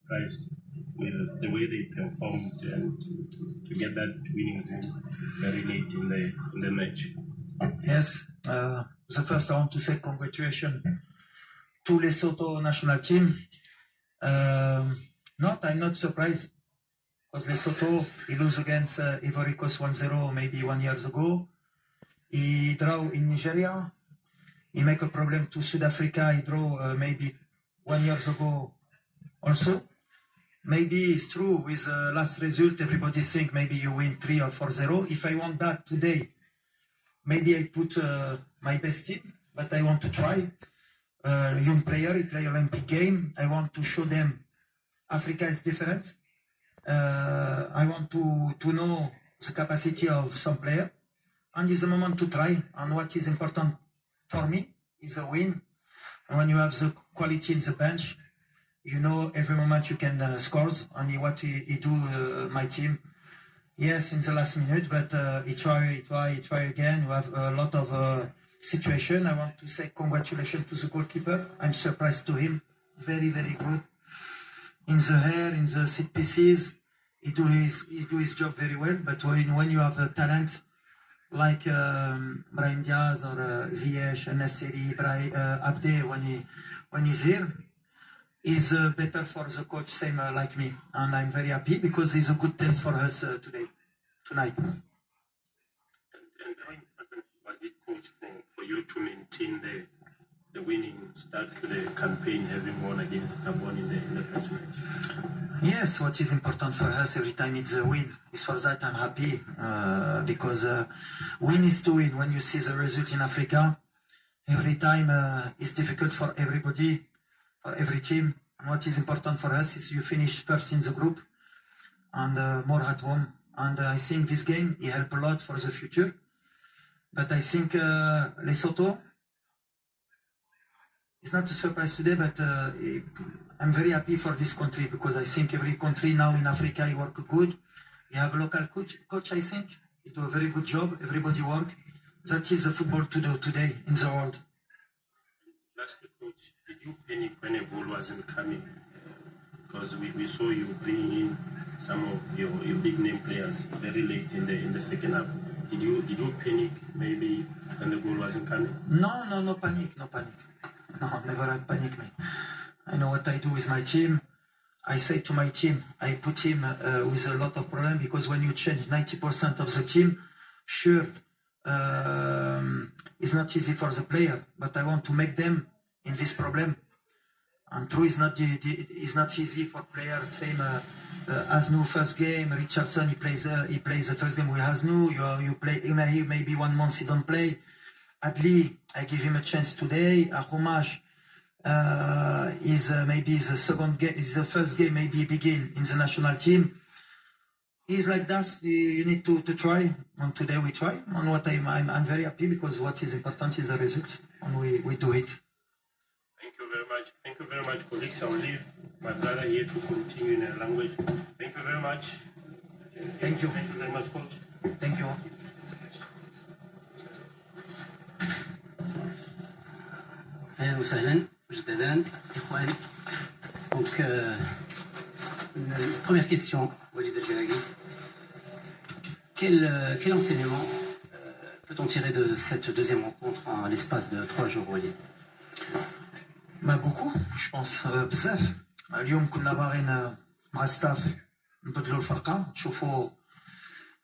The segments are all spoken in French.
surprised with the way they performed and to get that winning goal very late in the match. Yes, the first I want to say congratulations to Lesotho national team. I'm not surprised because Lesotho, he lose against Ivory Coast 1-0 maybe 1 year ago. He draw in Nigeria. He make a problem to South Africa. He draw maybe 1 year ago also. Maybe it's true with last result, everybody think maybe you win 3 or 4-0. If I want that today, maybe I put my best team, but I want to try. Young player, he play Olympic game. I want to show them Africa is different. I want to know the capacity of some player. And it's a moment to try. And what is important for me is a win. And when you have the quality in the bench, you know every moment you can score. And what he do, my team. Yes, in the last minute, but he try again. You have a lot of situation. I want to say congratulations to the goalkeeper. I'm surprised to him. Very, very good. In the air, in the set pieces, he do his job very well. But when you have a talent like Brahim Diaz or Ziyech, Nasseri, Abde, when he's here, is better for the coach, same like me. And I'm very happy because it's a good test for us tonight. And how important was it, coach, for you to maintain the winning start to the campaign, having won against Gabon in the first match? Yes, what is important for us every time it's a win. It's for that I'm happy because win is to win. When you see the result in Africa, every time it's difficult for everybody, for every team. And what is important for us is you finish first in the group and more at home. And I think this game, it help a lot for the future. But I think Lesotho, it's not a surprise today, but I'm very happy for this country because I think every country now in Africa, he work good. You have a local coach, I think. He do a very good job. Everybody work. That is the football to do today in the world. Lastly, coach, did you panic when a goal wasn't coming? Because we saw you bring in some of your big name players very late in the second half. Did you panic maybe when the goal wasn't coming? No panic. No, never had panic, mate. I know what I do with my team. I say to my team, I put him with a lot of problem because when you change 90% of the team, sure, it's not easy for the player, but I want to make them in this problem. And true, it's not easy for player. Same Asnou first game, Richardson he plays the first game with Asnou. You play maybe 1 month he don't play. Adli, I give him a chance today. Ahumash is maybe the second game, is the first game maybe begin in the national team. He's like that. You need to try. And today we try. And what I'm very happy because what is important is the result, and we do it. Thank you very much. Thank you very much, colleagues. I will leave my brother here to continue in a language. Thank you very much. Thank you. Thank you very much, coach. Thank you. اهلا وسهلا مجددا اخوان. Donc première question, Walid El-Belhaghi. Quel enseignement peut-on tirer de cette deuxième rencontre en l'espace de 3 jours, Walid? beaucoup, je pense بزاف. اليوم كنا باغيين مع ستاف نبدلوا الفرقه نشوفوا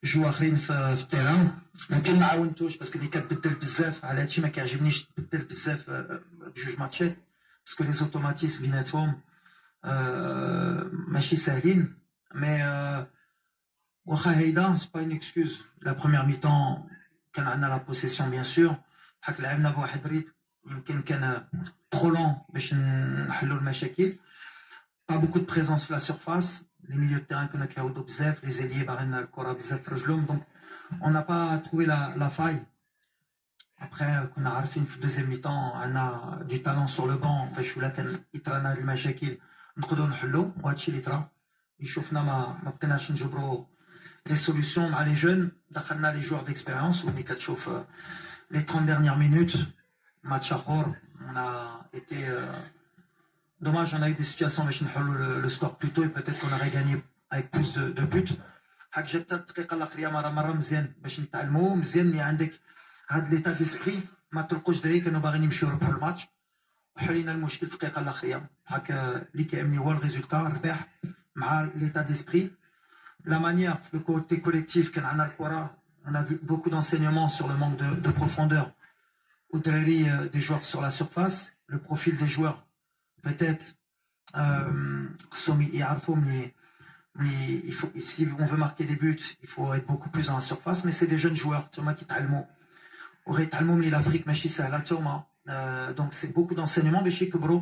جو اخرين في التيران. ممكن ما عاونتوش باسكو اللي كتبدل بزاف على هادشي ما كيعجبنيش تبدل بزاف بجوج ماتشات باسكو لي زوتوماتيس بيناتهم ماشي ساهلين. مي واخا هيدا سي با اون اكسكوز. لا بروميير ميطون كان عندنا لا بوسيسيون بيان سور، بحال لعبنا بواحد الريتم يمكن كان trop long باش نحلوا المشاكل. با بوكو دو بريزونس في لا سيرفاس. لي ميليو دو تيران كنا كيعاودوا بزاف، لي زيليي باغيين الكره بزاف في رجلهم. دونك اون نا با تروفي لا فاي. ابخي كنا عارفين في الدوزيام ميطون عندنا دي تالون سور لو بون باش ولا كان يطرانا هاد المشاكل نقدروا نحلوا، وهادشي اللي طرا. اللي شفنا ما بقيناش نجبروا لي سوليسيون مع لي جون. دخلنا لي جوار ديكسبيريونس وملي كتشوف لي 30 dernières minutes match اخر on a été Dommage, on a eu des situations avec le score plus tôt et peut-être qu'on aurait gagné avec plus de buts. حاجه الدقيقه الاخيره مره مزيان باش نتعلموا مزيان اللي عندك هذا ليتا ديسبري ما تلقوش دراري كانوا باغيين يمشيو يربحوا الماتش وحلينا المشكل في الدقيقه الاخيره هكا اللي كيهمني هو الريزولتا ربح مع ليتا ديسبري لا مانيير في لو كوتي كوليكتيف كان عندنا الكره on a vu beaucoup d'enseignements sur le manque de profondeur ou des joueurs sur la surface le profil des joueurs peut-être mais il faut, si on veut marquer des buts, il faut être beaucoup plus dans la surface. Mais c'est des jeunes joueurs, Thomas qui talmo, aurait talmo l'Afrique, mais c'est la Thomas. Donc c'est beaucoup d'enseignements. Mais chez Kebro,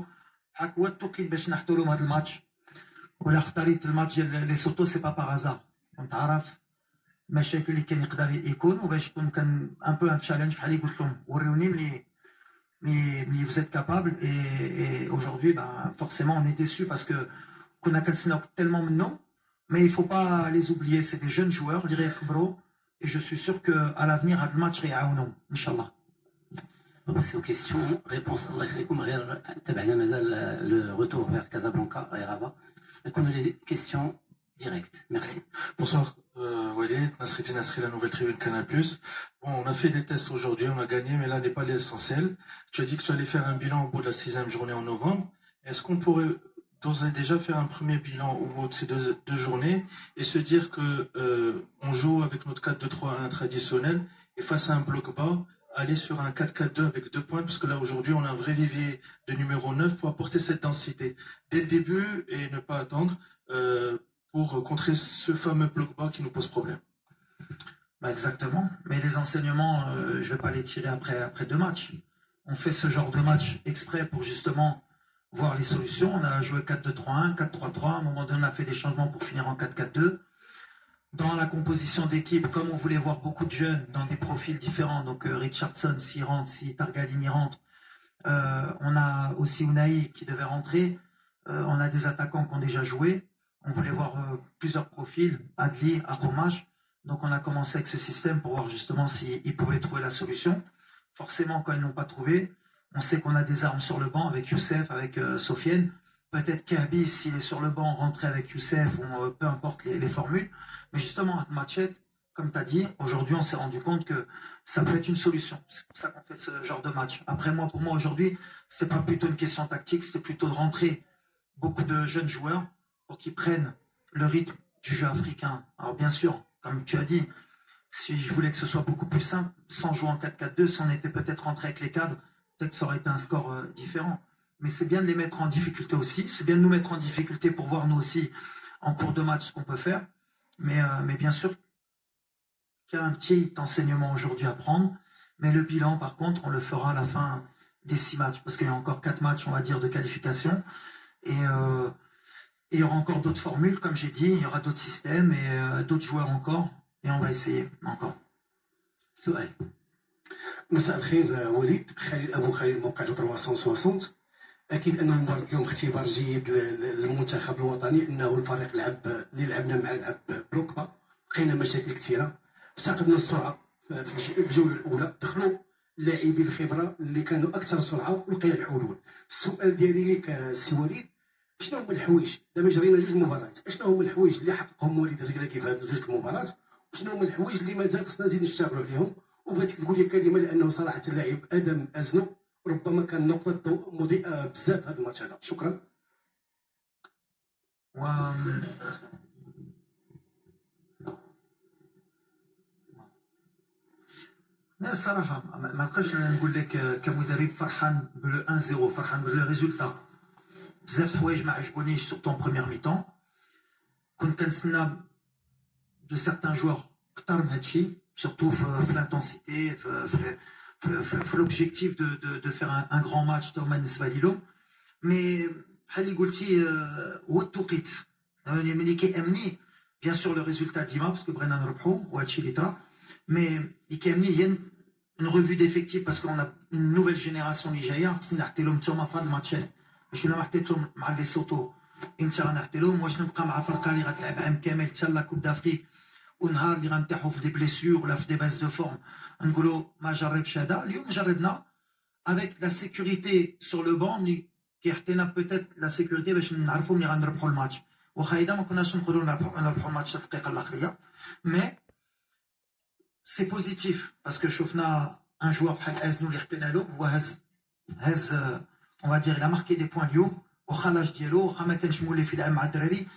Hakouat Toukid besh nahtolo mad le match. Ou l'akhtarit le match les Soto, c'est pas par hasard. On t'arraf, مشاكل اللي كان يقدر يكون وباش يكون كان un peu un challenge فحال قلت لهم وريوني ملي vous êtes capable et aujourd'hui ben forcément on est déçu parce que qu'on a tellement maintenant. Mais il ne faut pas les oublier, c'est des jeunes joueurs, et je suis sûr qu'à l'avenir, à le match, Inch'Allah. On va passer aux questions. Réponse le retour vers Casablanca et Rabat. On a les questions directes. Merci. Bonsoir Walid, Nasriti Nasri, la nouvelle tribune Canal+. Bon, on a fait des tests aujourd'hui, on a gagné, mais là n'est pas l'essentiel. Tu as dit que tu allais faire un bilan au bout de la 6e journée en novembre. Est-ce qu'on pourrait d'ores et déjà faire un premier bilan au bout de ces deux journées et se dire que on joue avec notre 4-2-3-1 traditionnel et face à un bloc bas, aller sur un 4-4-2 avec 2 pointes, parce que là aujourd'hui on a un vrai vivier de numéro 9 pour apporter cette densité dès le début et ne pas attendre pour contrer ce fameux bloc bas qui nous pose problème. Bah exactement, mais les enseignements, je ne vais pas les tirer après 2 matchs. On fait ce genre de match exprès pour justement voir les solutions. On a joué 4-2-3-1, 4-3-3. À un moment donné, on a fait des changements pour finir en 4-4-2. Dans la composition d'équipe, comme on voulait voir beaucoup de jeunes dans des profils différents, donc Richardson, s'il rentre, si Targalini rentre, on a aussi Unai qui devait rentrer. On a des attaquants qui ont déjà joué. On voulait voir plusieurs profils, Adli, Aromash. Donc on a commencé avec ce système pour voir justement s'ils pouvaient trouver la solution. Forcément, quand ils n'ont pas trouvé, on sait qu'on a des armes sur le banc avec Youssef, avec Sofiane. Peut-être qu'Abi, s'il est sur le banc, rentrer avec Youssef, ou peu importe les formules. Mais justement, à Machette, comme tu as dit, aujourd'hui, on s'est rendu compte que ça peut être une solution. C'est pour ça qu'on fait ce genre de match. Après, pour moi, aujourd'hui, c'est pas plutôt une question tactique, c'était plutôt de rentrer beaucoup de jeunes joueurs pour qu'ils prennent le rythme du jeu africain. Alors, bien sûr, comme tu as dit, si je voulais que ce soit beaucoup plus simple, sans jouer en 4-4-2, si on était peut-être rentré avec les cadres, peut-être que ça aurait été un score différent. Mais c'est bien de les mettre en difficulté aussi. C'est bien de nous mettre en difficulté pour voir nous aussi en cours de match ce qu'on peut faire. Mais bien sûr qu'il y a un petit enseignement aujourd'hui à prendre. Mais le bilan, par contre, on le fera à la fin des 6 matchs. Parce qu'il y a encore 4 matchs, on va dire, de qualification. Et il y aura encore d'autres formules, comme j'ai dit. Il y aura d'autres systèmes et d'autres joueurs encore. Et on va essayer encore. سؤال. مساء الخير وليد، خالد ابو خالد موقع لو 360. اكيد انه مباراه اليوم اختبار جيد للمنتخب الوطني، انه الفريق اللي لعبنا معاه لعب بلوك با، لقينا مشاكل كثيره، افتقدنا السرعه في الجوله الاولى، دخلوا اللاعبين الخبره اللي كانوا اكثر سرعه ولقينا الحلول. السؤال ديالي لك سي وليد، شنو هما الحوايج دابا جرينا 2 مباريات، شنو هما الحوايج اللي حققهم وليد الركراكي في هذه 2 المباريات، وشنو هما الحوايج اللي مازال خصنا نزيد نشتغلوا عليهم؟ وبغيتك تقول لي كلمه لانه صراحه اللاعب ادم ازنو ربما كان نقطه مضيئه بزاف هذا الماتش هذا. شكرا. لا الصراحه ما نقدرش نقول لك كمدرب فرحان بلو 1-0 فرحان بلو ريزولتا. بزاف الحوايج ما عجبونيش سورتو ان بروميير ميتون. كنت كنتسنى دو سيغتان جوار كثر من هادشي surtout l'intensité, l'objectif de faire un grand match Thomas Valilo. Mais Hali Goulti Wotourit, bien sûr le résultat d'Ima, parce que Brennan Rebro, ou Achilitra, mais il y a une revue d'effectifs parce qu'on a une nouvelle génération Nigeria, c'est Nartelom Toma fin de match. Je suis là, Nartelom, Mal Soto, Imtara Nartelom, moi je ne peux pas faire Kali Ratlab, Kamel, la Coupe d'Afrique. ونهار اللي غنتاحوا في دي بليسيور ولا في دي باز دو فورم نقولوا ما جربش هذا. اليوم جربنا avec la sécurité sur le banc. كيعطينا peut-être la sécurité باش نعرفوا ملي غنربحوا الماتش واخا اذا ما كناش نقدروا نربحوا الماتش في الدقيقه الاخيره مي سي بوزيتيف باسكو شفنا ان جوار بحال ازنو اللي حطينا له هو هز on va dire il a marqué des points اليوم واخا لاج ديالو واخا ما كانش مولف يلعب مع الدراري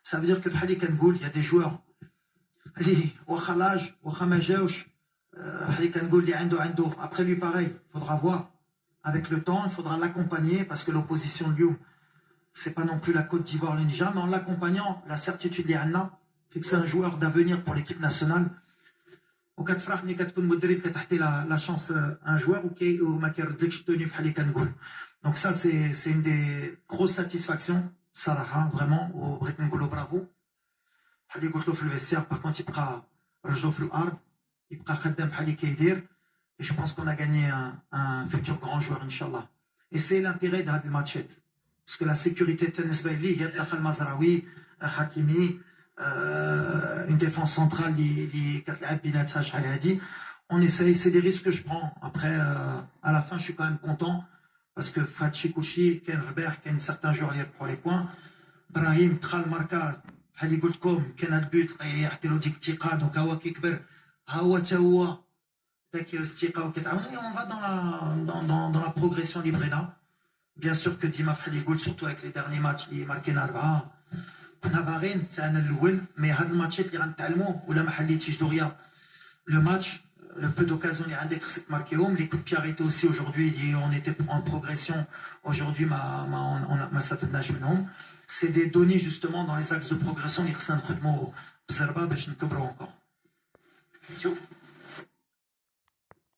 ça veut dire que بحال اللي كنقول il y a des joueurs اللي واخا لاج واخا ما جاوش بحال اللي كنقول اللي عنده après lui pareil faudra voir avec le temps il faudra l'accompagner parce que l'opposition اليوم c'est pas non plus la Côte d'Ivoire le Niger mais en l'accompagnant la certitude اللي عندنا fait que c'est un joueur d'avenir pour l'équipe nationale وكتفرح ملي كتكون مدرب كتعطي لا شانس ان جوار وما كيردلكش التوني بحال اللي كنقول دونك سا سي اون دي غروس ساتيسفاكسيون صراحه فريمون وبغيت نقولو برافو بحال اللي قلت له في الفيستير باغ كونت يبقى رجلو في الارض يبقى خدام بحال اللي كيدير et je pense qu'on a gagné un futur grand joueur inchallah et c'est l'intérêt de هاد الماتشات parce que la sécurité بالنسبه لي هي داخل مزراوي حكيمي une défense centrale qui on essaye, c'est des risques que je prends. Après, à la fin, je suis quand même content parce que Fatchi Kouchi, Ken Robert, Ken certains joueurs pour les points. Brahim, Kral Marka, Hali Goldkom, Ken Adbut, et Artelodic Tika, donc Awa Kikber, Awa Taoua, Tika, on va dans la progression librena. Bien sûr que Dima Hali Gold, surtout avec les derniers matchs, il marqué Narva. كنا باغيين حتى انا الاول مي هاد الماتشات اللي غنتعلموا ولا ما حليتيش دغيا لو ماتش لو بو دوكازيون اللي عندك خصك تماركيهم لي كوب بياريتي اوسي اجوردي اون ايتي ان بروغريسيون اجوردي ما استفدناش منهم سي دي دوني جوستومون دون لي اكس دو بروغريسيون اللي خصنا نخدموا بزربه باش نكبروا encore.